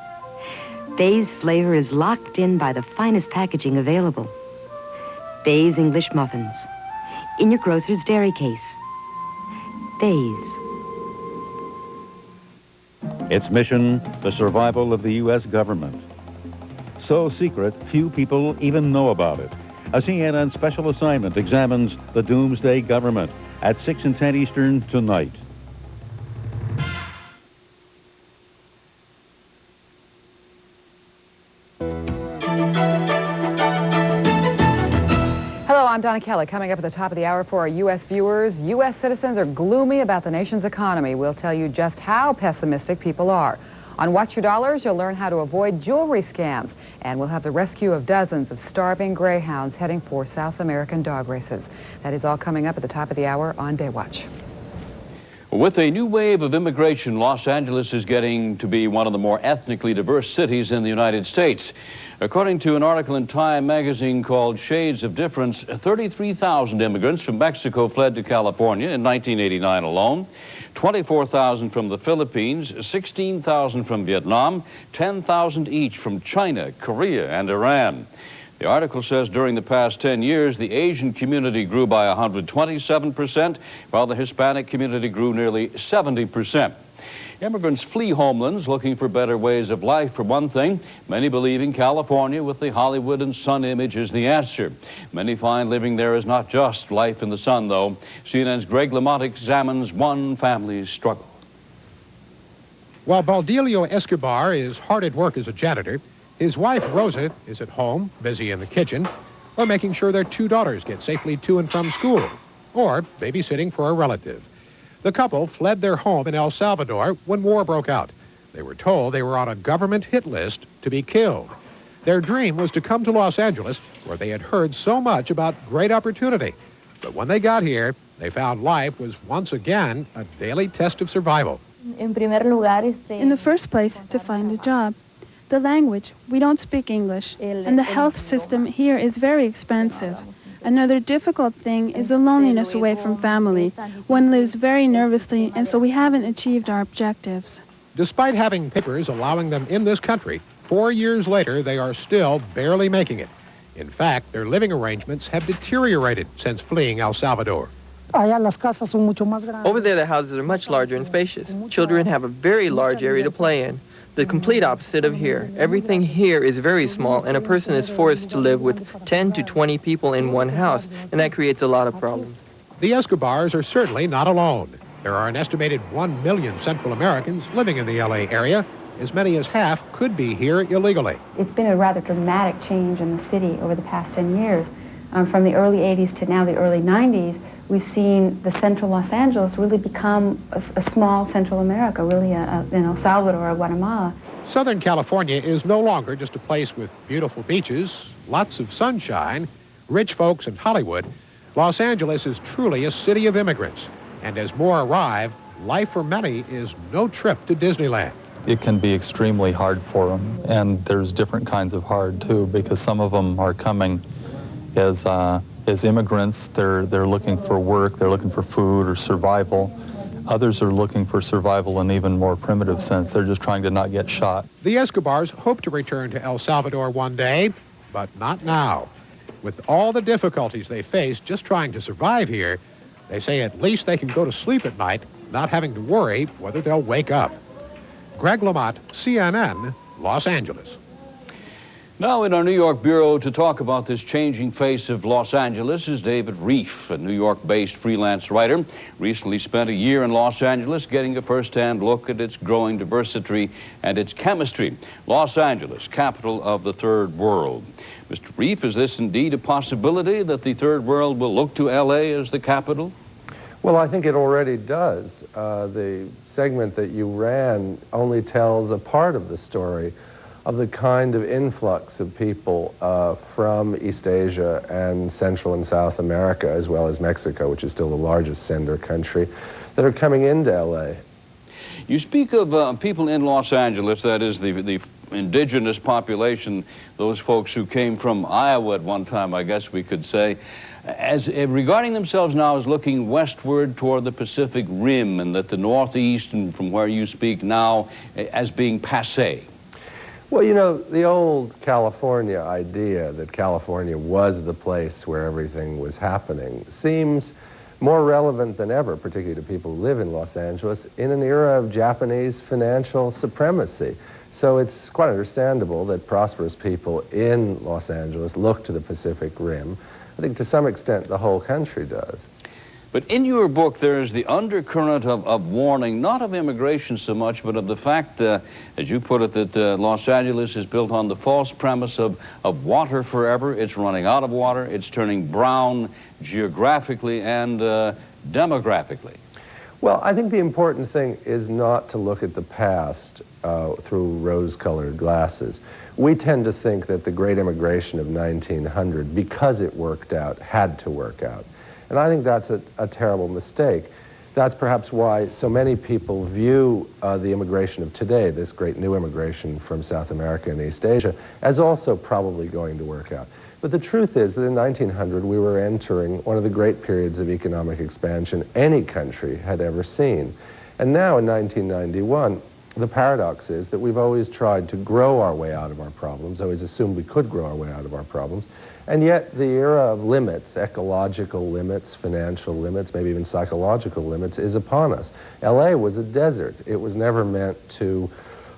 Bay's flavor is locked in by the finest packaging available. Bay's English muffins. In your grocer's dairy case. Bay's. Its mission, the survival of the U.S. government. So secret, few people even know about it. A CNN special assignment examines the doomsday government at 6 and 10 Eastern tonight. Hello, I'm Donna Kelly. Coming up at the top of the hour for our U.S. viewers, U.S. citizens are gloomy about the nation's economy. We'll tell you just how pessimistic people are. On Watch Your Dollars, you'll learn how to avoid jewelry scams. And we'll have the rescue of dozens of starving greyhounds heading for South American dog races. That is all coming up at the top of the hour on Day Watch. With a new wave of immigration, Los Angeles is getting to be one of the more ethnically diverse cities in the United States. According to an article in Time magazine called Shades of Difference, 33,000 immigrants from Mexico fled to California in 1989 alone. 24,000 from the Philippines, 16,000 from Vietnam, 10,000 each from China, Korea, and Iran. The article says during the past 10 years, the Asian community grew by 127%, while the Hispanic community grew nearly 70%. Immigrants flee homelands looking for better ways of life, for one thing. Many believing California with the Hollywood and sun image is the answer. Many find living there is not just life in the sun, though. CNN's Greg Lamont examines one family's struggle. While Baldelio Escobar is hard at work as a janitor, his wife, Rosa, is at home, busy in the kitchen, or making sure their two daughters get safely to and from school, or babysitting for a relative. The couple fled their home in El Salvador when war broke out. They were told they were on a government hit list to be killed. Their dream was to come to Los Angeles, where they had heard so much about great opportunity. But when they got here, they found life was once again a daily test of survival. In the first place, to find a job. The language, we don't speak English, and the health system here is very expensive. Another difficult thing is the loneliness away from family. One lives very nervously, and so we haven't achieved our objectives. Despite having papers allowing them in this country, 4 years later, they are still barely making it. In fact, their living arrangements have deteriorated since fleeing El Salvador. Over there, the houses are much larger and spacious. Children have a very large area to play in. The complete opposite of here. Everything here is very small, and a person is forced to live with 10 to 20 people in one house, and that creates a lot of problems. The Escobars are certainly not alone. There are an estimated 1 million Central Americans living in the L.A. area. As many as half could be here illegally. It's been a rather dramatic change in the city over the past 10 years. From the early 80s to now the early 90s, we've seen the central Los Angeles really become a small Central America, really in El Salvador or Guatemala. Southern California is no longer just a place with beautiful beaches, lots of sunshine, rich folks, and Hollywood. Los Angeles is truly a city of immigrants. And as more arrive, life for many is no trip to Disneyland. It can be extremely hard for them, and there's different kinds of hard, too, because some of them are coming as immigrants. They're looking for work, they're looking for food or survival. Others are looking for survival in even more primitive sense. They're just trying to not get shot. The Escobars hope to return to El Salvador one day, but not now. With all the difficulties they face just trying to survive here, they say at least they can go to sleep at night, not having to worry whether they'll wake up. Greg Lamont, CNN, Los Angeles. Now in our New York bureau to talk about this changing face of Los Angeles is David Rieff, a New York-based freelance writer. Recently spent a year in Los Angeles getting a first-hand look at its growing diversity and its chemistry. Los Angeles, capital of the third world. Mr. Rieff, is this indeed a possibility that the third world will look to L.A. as the capital? Well, I think it already does. The segment that you ran only tells a part of the story of the kind of influx of people from East Asia and Central and South America, as well as Mexico, which is still the largest sender country, that are coming into L.A. You speak of people in Los Angeles, that is the indigenous population, those folks who came from Iowa at one time, I guess we could say, as regarding themselves now as looking westward toward the Pacific Rim, and that the Northeast, and from where you speak now, as being passé. Well, you know, the old California idea that California was the place where everything was happening seems more relevant than ever, particularly to people who live in Los Angeles, in an era of Japanese financial supremacy. So it's quite understandable that prosperous people in Los Angeles look to the Pacific Rim. I think to some extent the whole country does. But in your book, there is the undercurrent of warning, not of immigration so much, but of the fact, as you put it, that Los Angeles is built on the false premise of water forever. It's running out of water. It's turning brown geographically and demographically. Well, I think the important thing is not to look at the past through rose-colored glasses. We tend to think that the great immigration of 1900, because it worked out, had to work out. And I think that's a terrible mistake. That's perhaps why so many people view the immigration of today, this great new immigration from South America and East Asia, as also probably going to work out. But the truth is that in 1900, we were entering one of the great periods of economic expansion any country had ever seen. And now in 1991, the paradox is that we've always tried to grow our way out of our problems, always assumed we could grow our way out of our problems, And yet the era of limits, ecological limits, financial limits, maybe even psychological limits, is upon us. LA was a desert. It was never meant to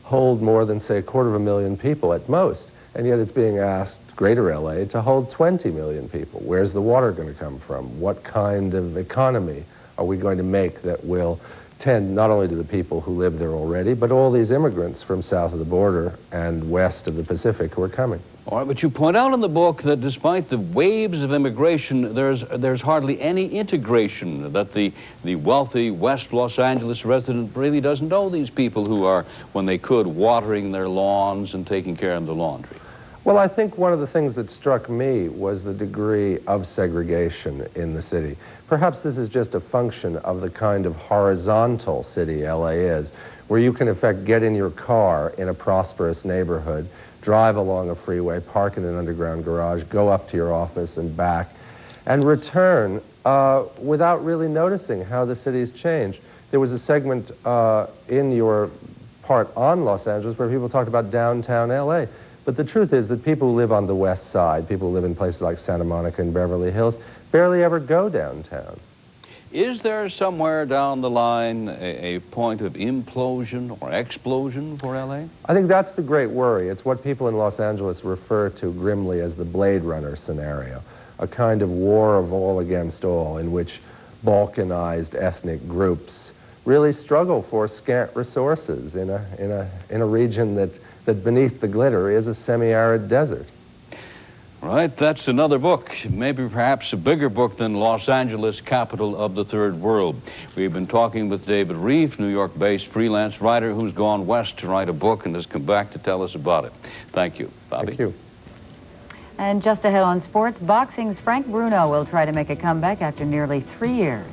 hold more than, say, 250,000 people at most. And yet it's being asked, Greater LA, to hold 20 million people. Where's the water going to come from? What kind of economy are we going to make that will tend not only to the people who live there already, but all these immigrants from south of the border and west of the Pacific who are coming? All right, but you point out in the book that despite the waves of immigration, there's hardly any integration, that the wealthy West Los Angeles resident really doesn't know these people who are, when they could, watering their lawns and taking care of the laundry. Well, I think one of the things that struck me was the degree of segregation in the city. Perhaps this is just a function of the kind of horizontal city LA is, where you can, in fact, get in your car in a prosperous neighborhood, drive along a freeway, park in an underground garage, go up to your office and back, and return without really noticing how the city's changed. There was a segment in your part on Los Angeles where people talked about downtown LA. But the truth is that people who live on the west side, people who live in places like Santa Monica and Beverly Hills, barely ever go downtown. Is there somewhere down the line a point of implosion or explosion for LA? I think that's the great worry. It's what people in Los Angeles refer to grimly as the Blade Runner scenario, a kind of war of all against all in which balkanized ethnic groups really struggle for scant resources in a region that beneath the glitter is a semi-arid desert. Right, that's another book, maybe perhaps a bigger book than Los Angeles, Capital of the Third World. We've been talking with David Rieff, New York-based freelance writer who's gone west to write a book and has come back to tell us about it. Thank you, Bobbie. Thank you. And just ahead on sports, boxing's Frank Bruno will try to make a comeback after nearly 3 years.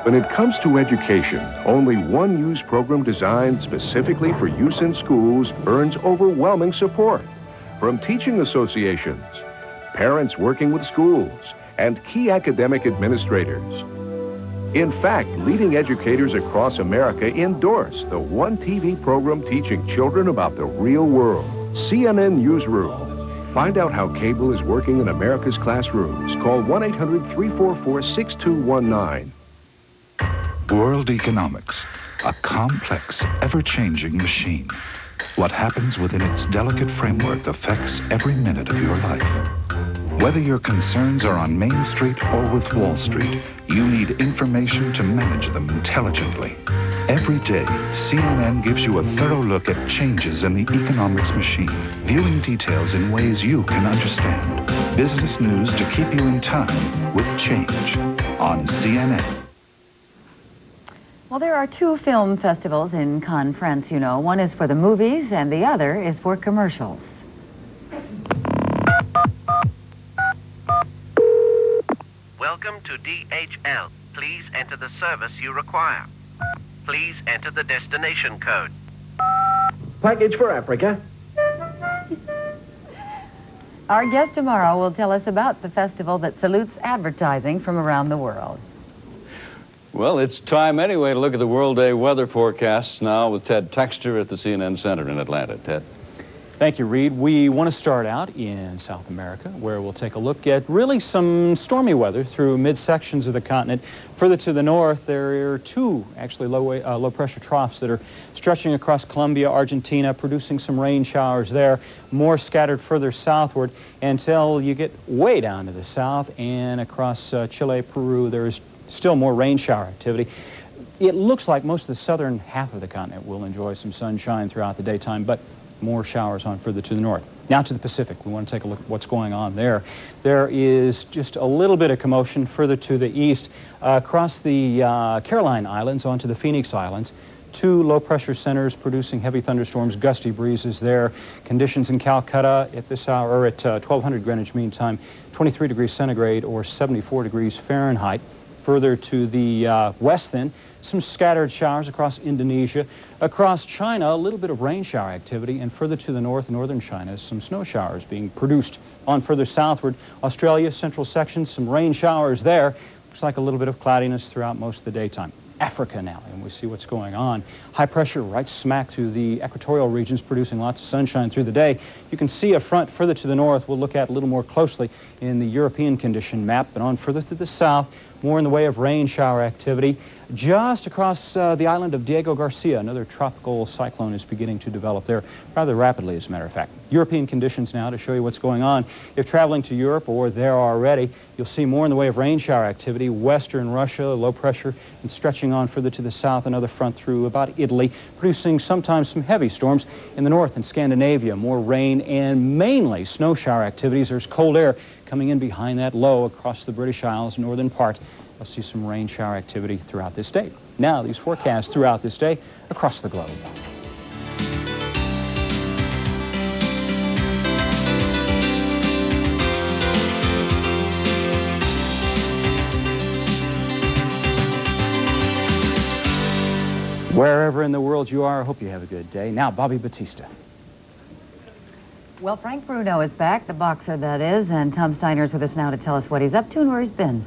When it comes to education, only one use program designed specifically for use in schools earns overwhelming support from teaching associations, parents working with schools, and key academic administrators. In fact, leading educators across America endorse the one TV program teaching children about the real world, CNN Newsroom. Find out how cable is working in America's classrooms. Call 1-800-344-6219. World economics, a complex, ever-changing machine. What happens within its delicate framework affects every minute of your life. Whether your concerns are on Main Street or with Wall Street, you need information to manage them intelligently. Every day, CNN gives you a thorough look at changes in the economics machine, viewing details in ways you can understand. Business news to keep you in time with change on CNN. Well, there are 2 film festivals in Cannes, France, you know. One is for the movies, and the other is for commercials. Welcome to DHL. Please enter the service you require. Please enter the destination code. Package for Africa. Our guest tomorrow will tell us about the festival that salutes advertising from around the world. Well, it's time anyway to look at the World Day weather forecasts now with Ted Textor at the CNN Center in Atlanta. Ted. Thank you, Reid. We want to start out in South America, where we'll take a look at really some stormy weather through mid-sections of the continent. Further to the north, there are 2 actually low-pressure troughs that are stretching across Colombia, Argentina, producing some rain showers there, more scattered further southward until you get way down to the south and across Chile, Peru. There's still more rain shower activity. It looks like most of the southern half of the continent will enjoy some sunshine throughout the daytime, but more showers on further to the north. Now to the Pacific. We want to take a look at what's going on there. There is just a little bit of commotion further to the east across the Caroline Islands onto the Phoenix Islands. 2 low-pressure centers producing heavy thunderstorms, gusty breezes there. Conditions in Calcutta at this hour, or at 1200 Greenwich Mean Time, 23 degrees centigrade or 74 degrees Fahrenheit. Further to the west then, some scattered showers across Indonesia. Across China, a little bit of rain shower activity, and further to the north, northern China, some snow showers being produced. On further southward, Australia, central sections, some rain showers there. Looks like a little bit of cloudiness throughout most of the daytime. Africa now, and we see what's going on. High pressure right smack through the equatorial regions, producing lots of sunshine through the day. You can see a front further to the north we'll look at a little more closely in the European condition map, but on further to the south, more in the way of rain shower activity. Just across the island of Diego Garcia, another tropical cyclone is beginning to develop there rather rapidly, as a matter of fact. European conditions now to show you what's going on. If traveling to Europe or there already, you'll see more in the way of rain shower activity. Western Russia, low pressure, and stretching on further to the south, another front through about Italy, producing sometimes some heavy storms. In the north and Scandinavia, more rain and mainly snow shower activities. There's cold air coming in behind that low across the British Isles, northern part. You'll see some rain shower activity throughout this day. Now, these forecasts throughout this day across the globe. Wherever in the world you are, I hope you have a good day. Now, Bobbie Battista. Well, Frank Bruno is back, the boxer that is, and Tom Stinar's with us now to tell us what he's up to and where he's been.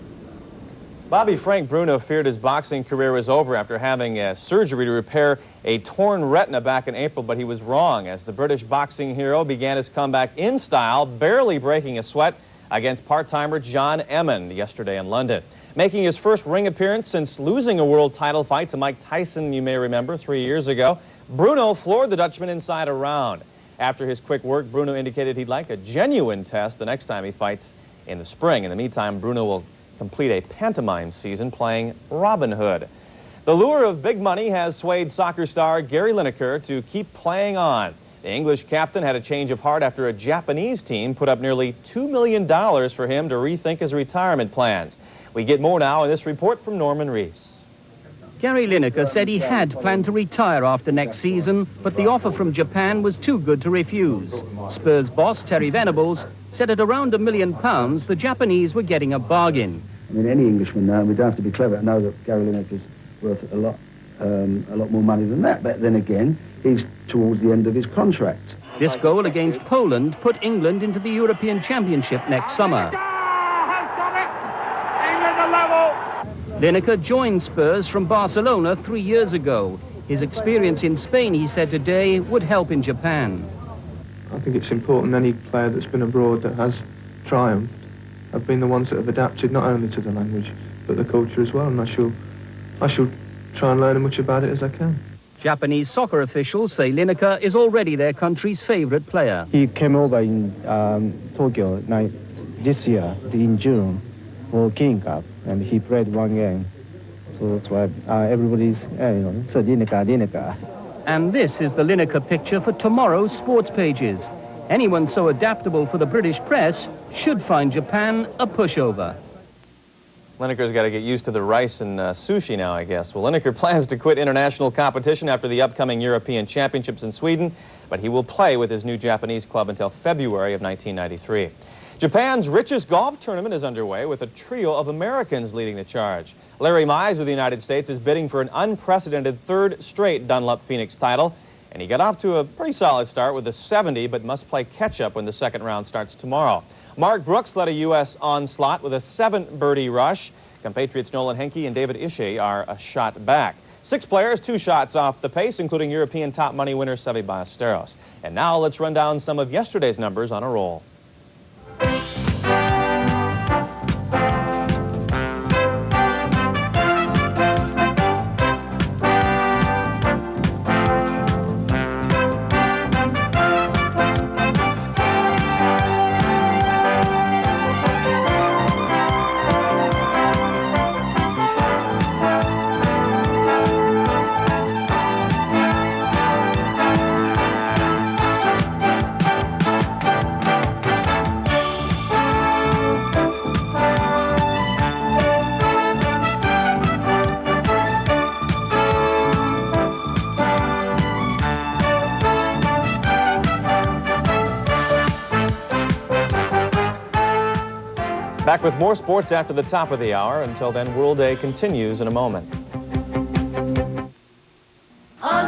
Bobbie, Frank Bruno feared his boxing career was over after having surgery to repair a torn retina back in April, but he was wrong as the British boxing hero began his comeback in style, barely breaking a sweat against part-timer John Emmond yesterday in London. Making his first ring appearance since losing a world title fight to Mike Tyson, you may remember, 3 years ago, Bruno floored the Dutchman inside a round. After his quick work, Bruno indicated he'd like a genuine test the next time he fights in the spring. In the meantime, Bruno will complete a pantomime season playing Robin Hood. The lure of big money has swayed soccer star Gary Lineker to keep playing on. The English captain had a change of heart after a Japanese team put up nearly $2 million for him to rethink his retirement plans. We get more now in this report from Norman Reese. Gary Lineker said he had planned to retire after next season, but the offer from Japan was too good to refuse. Spurs boss Terry Venables said at around £1 million, the Japanese were getting a bargain. I mean, any Englishman now, we don't have to be clever to know that Gary Lineker's worth a lot more money than that. But then again, he's towards the end of his contract. This goal against Poland put England into the European Championship next summer. Lineker joined Spurs from Barcelona 3 years ago. His experience in Spain, he said today, would help in Japan. I think it's important any player that's been abroad that has triumphed have been the ones that have adapted not only to the language but the culture as well, and I shall try and learn as much about it as I can. Japanese soccer officials say Lineker is already their country's favourite player. He came over in Tokyo this year in June for King Cup, and he played one game. So that's why everybody's, so Lineker. And this is the Lineker picture for tomorrow's sports pages. Anyone so adaptable for the British press should find Japan a pushover. Lineker's got to get used to the rice and sushi now, I guess. Well, Lineker plans to quit international competition after the upcoming European Championships in Sweden, but he will play with his new Japanese club until February of 1993. Japan's richest golf tournament is underway with a trio of Americans leading the charge. Larry Mize with the United States is bidding for an unprecedented third straight Dunlop Phoenix title, and he got off to a pretty solid start with a 70, but must play catch-up when the second round starts tomorrow. Mark Brooks led a U.S. onslaught with a 7-birdie rush. Compatriots Nolan Henke and David Ishii are a shot back. 6 players, 2 shots off the pace, including European top money winner Seve Ballesteros. And now let's run down some of yesterday's numbers on a roll. Back with more sports after the top of the hour. Until then, World Day continues in a moment. Old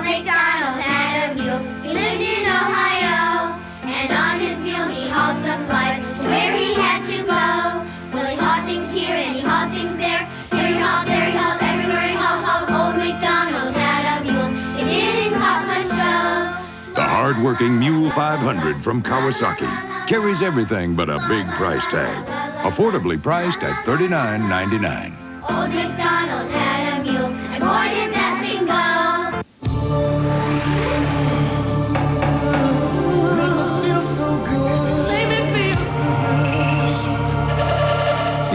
MacDonald had a mule. He lived in Ohio, and on his mule he hauled supplies to where he had to go. Well, he hauled things here and he hauled things there. Here he hauled, there he hauled, everywhere he hauled, hauled. Old MacDonald had a mule. It didn't cost much dough. The hard-working Mule 500 from Kawasaki carries everything but a big price tag. Affordably priced at $39.99. Old MacDonald had a mule, and boy did that thing go.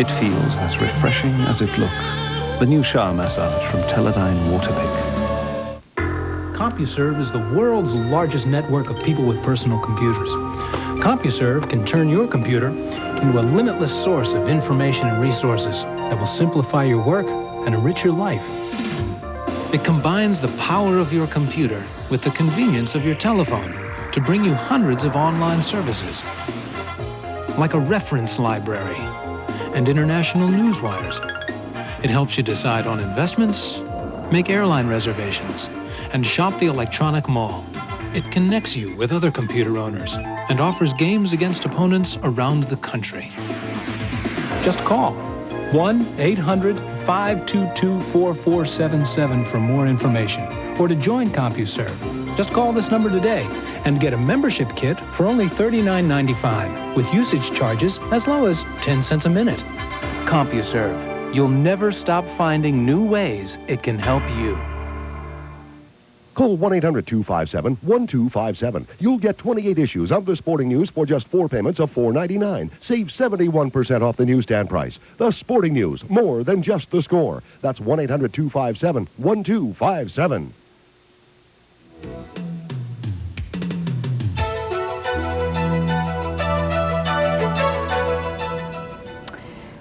It feels as refreshing as it looks. The new shower massage from Teledyne Waterpik. CompuServe is the world's largest network of people with personal computers. CompuServe can turn your computer into a limitless source of information and resources that will simplify your work and enrich your life. It combines the power of your computer with the convenience of your telephone to bring you hundreds of online services, like a reference library and international news wires. It helps you decide on investments, make airline reservations, and shop the electronic mall. It connects you with other computer owners and offers games against opponents around the country. Just call 1-800-522-4477 for more information or to join CompuServe. Just call this number today and get a membership kit for only $39.95 with usage charges as low as 10 cents a minute. CompuServe. You'll never stop finding new ways it can help you. Call 1-800-257-1257. You'll get 28 issues of the sporting news for just 4 payments of $4.99. Save 71% off the newsstand price. The sporting news, more than just the score. That's 1-800-257-1257.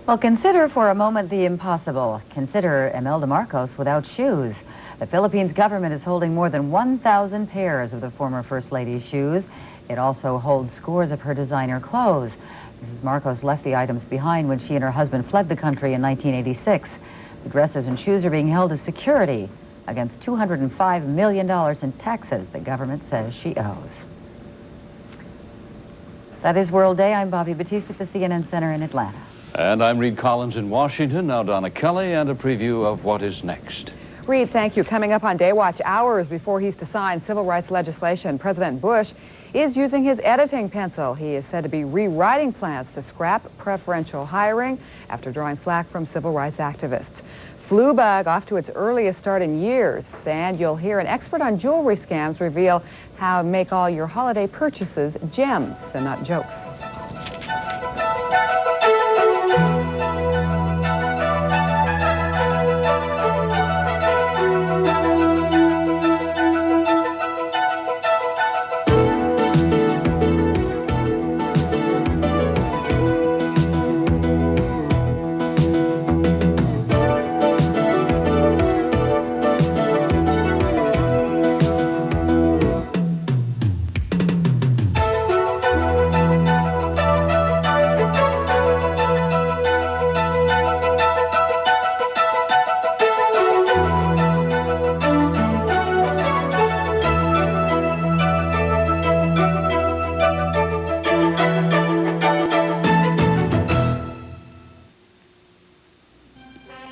Well, consider for a moment the impossible. Consider Imelda Marcos without shoes. The Philippines government is holding more than 1,000 pairs of the former First Lady's shoes. It also holds scores of her designer clothes. Mrs. Marcos left the items behind when she and her husband fled the country in 1986. The dresses and shoes are being held as security against $205 million in taxes the government says she owes. That is World Day. I'm Bobbie Battista at the CNN Center in Atlanta. And I'm Reid Collins in Washington. Now Donna Kelly and a preview of what is next. Reid, thank you. Coming up on Day Watch, hours before he's to sign civil rights legislation, President Bush is using his editing pencil. He is said to be rewriting plans to scrap preferential hiring after drawing flack from civil rights activists. Flu bug off to its earliest start in years, and you'll hear an expert on jewelry scams reveal how to make all your holiday purchases gems and not jokes.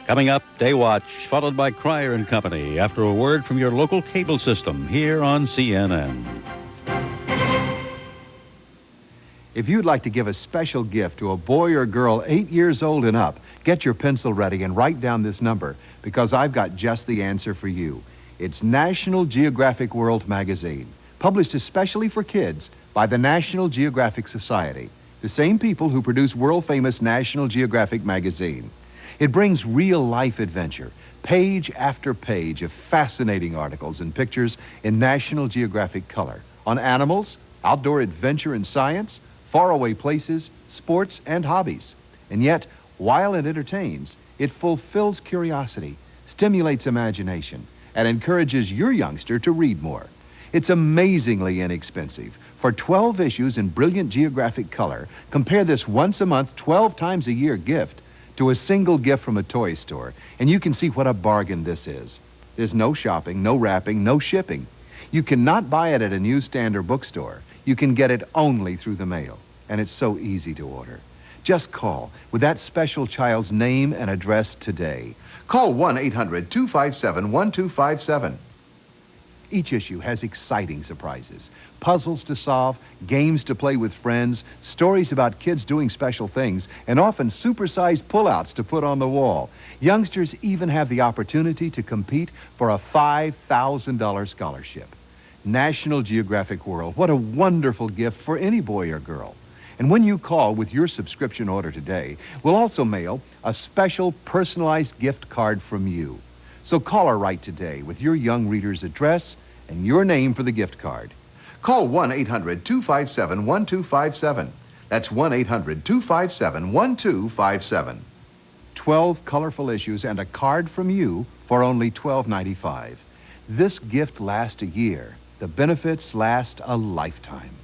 Coming up, Day Watch, followed by Cryer and Company, after a word from your local cable system here on CNN. If you'd like to give a special gift to a boy or girl 8 years old and up, get your pencil ready and write down this number, because I've got just the answer for you. It's National Geographic World Magazine, published especially for kids by the National Geographic Society, the same people who produce world-famous National Geographic magazine. It brings real-life adventure, page after page of fascinating articles and pictures in National Geographic color on animals, outdoor adventure and science, faraway places, sports, and hobbies. And yet, while it entertains, it fulfills curiosity, stimulates imagination, and encourages your youngster to read more. It's amazingly inexpensive. For 12 issues in brilliant geographic color, compare this once a month, 12 times a year gift to a single gift from a toy store, and you can see what a bargain this is. There's no shopping, no wrapping, no shipping. You cannot buy it at a newsstand or bookstore. You can get it only through the mail, and it's so easy to order. Just call with that special child's name and address today. Call 1-800-257-1257. Each issue has exciting surprises, puzzles to solve, games to play with friends, stories about kids doing special things, and often supersized pullouts to put on the wall. Youngsters even have the opportunity to compete for a $5,000 scholarship. National Geographic World, what a wonderful gift for any boy or girl. And when you call with your subscription order today, we'll also mail a special personalized gift card from you. So call her right today with your young reader's address and your name for the gift card. Call 1-800-257-1257. That's 1-800-257-1257. 12 colorful issues and a card from you for only $12.95. This gift lasts a year. The benefits last a lifetime.